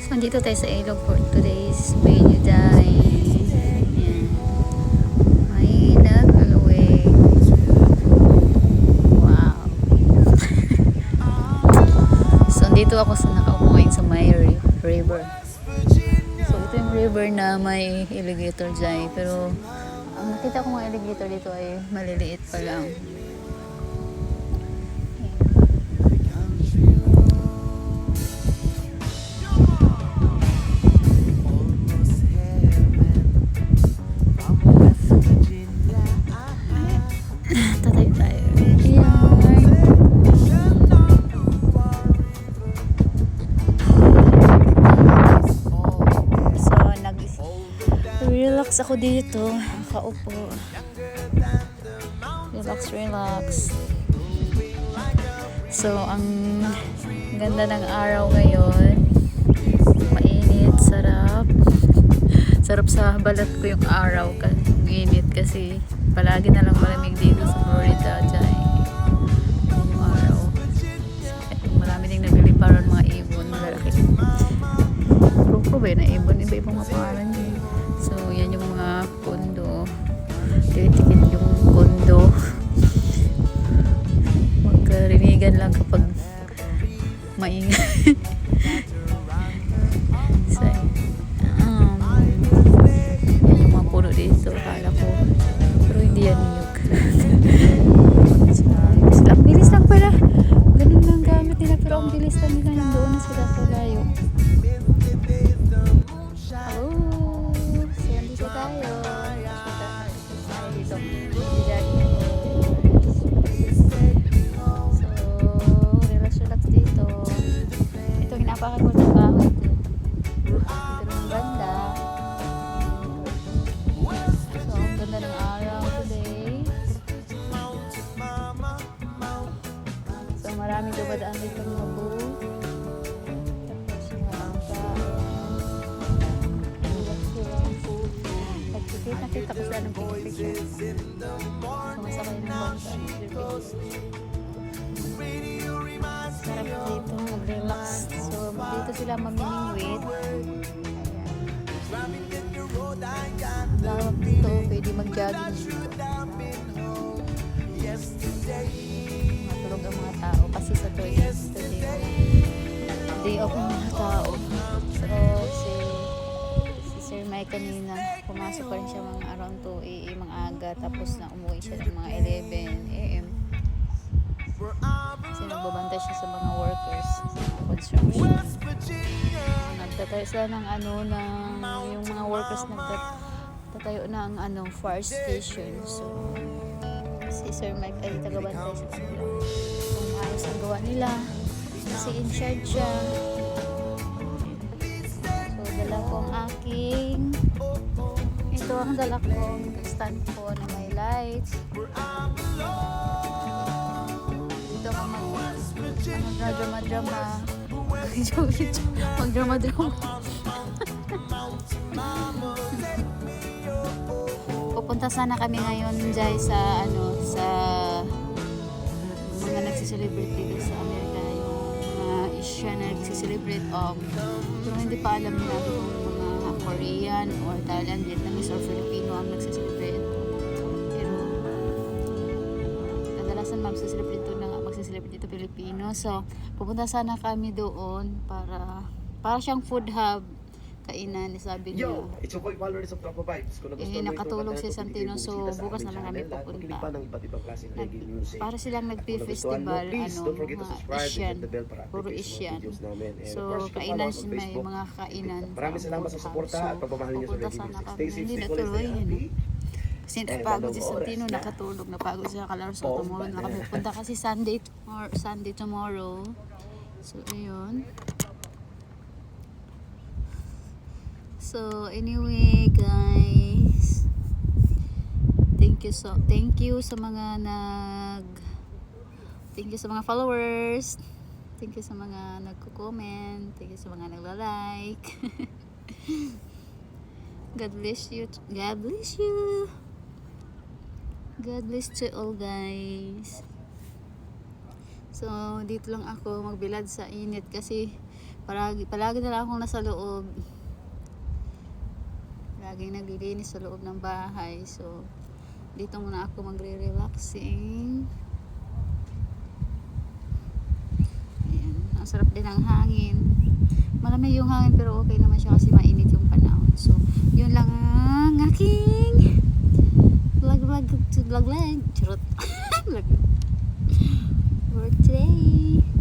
So, andito tayo sa ilog for today's video guys. Ayan. May nag-alaway. Wow. So, andito ako sa nakaupo ngayon sa may river. So, ito yung river na may alligator dyan. Pero, ang nakita ko mga alligator dito ay maliliit pa lang. Tatay tayo. So, relax ako dito. Nakaupo. Relax. So, ang ganda ng araw ngayon. Mainit, sarap. Sarap sa balat ko yung araw. Yung init kasi palagi na lang malamig dito sa Florida dyan. Yung araw. Marami ding nagliliparan mga ibon. Malalaki. Pro ba yun na ibon? Iba-ibang mga pangalan yun. So, yan yung mga kondo. Titikit yung kondo. Magkarinigan lang kapag maingay. So, yan yung mga puno dito. Akala ko. Pero hindi yan niyog. Ang bilis lang pala. Ganun lang gamit nila. Pero ang bilis lang nila. Nandoon na sila sa layo. Hello. So, andito tayo. Dito. So, relax dito. Ito, hinapakan ko ng kahoy ko. Ito ng ganda. So, ang ganda ng araw today. So, maraming dumadaan dito mga boat. Tapos, nakita ko sila ng picture. Sumasakay ng bangka. Sarap dito, mag-relax. So, dito sila mamimingwit. Ayan. Lawak dito, pwede mag-jogging dito. Matulog ang mga tao kasi sa today day off ng mga tao. So, si Sir Mike kanina, pumasok pa rin siya mga around 2 AM mga aga, tapos na umuwi siya ng mga 11 AM. Kasi nagbabantay siya sa mga workers sa mga construction. Nagtatayo sila ng yung mga workers nagtatayo ng fire station. So, si Sir Mike ay tagabantay sa kanila. Kung ayos ang gawa nila, kasi in charge siya. Dala ko ang ito ang dala ko, stand ko na may lights. Dito ako mag-drama pupunta sana kami ngayon dyan sa mga nagsiselebrate dito sa Amerika, yung mga Asia na nagsiselebrate pero hindi pa alam nila kung mga Korean or Thailand, Vietnamese or Filipino ang nagsiselebrate. Pero kadalasan magsiselebrate dito Filipino. So pupunta sana kami doon para siyang food hub, kainan, sabi niya. It's your boy Valor of Proper Vibes. Nakatulog si Santino, so bukas naman kami pupunta. Para silang nag-festival, Asian, puro Asian. So, kainan may mga kainan. Maraming salamat sa suporta at pagmamahal niyo sa Pupunta sana kami. Hindi natuloy yun. Kasi napagod si Santino, nakatulog, napagod siya kalaro sa tomorrow na kami pupunta kasi Sunday tomorrow. So, ayun. So anyway guys, thank you sa mga followers, thank you sa mga nagko-comment, thank you sa mga nagla-like. God bless you to all guys. So dito lang ako magbilad sa init kasi Palagi na lang akong nasa loob. Laging naglilinis sa loob ng bahay. So, dito muna ako magre-relaxing. Ayan. Ang sarap din ng hangin. Malamig yung hangin pero okay naman siya kasi mainit yung panahon. So, yun lang ang aking vlog. Charot. Vlog for today.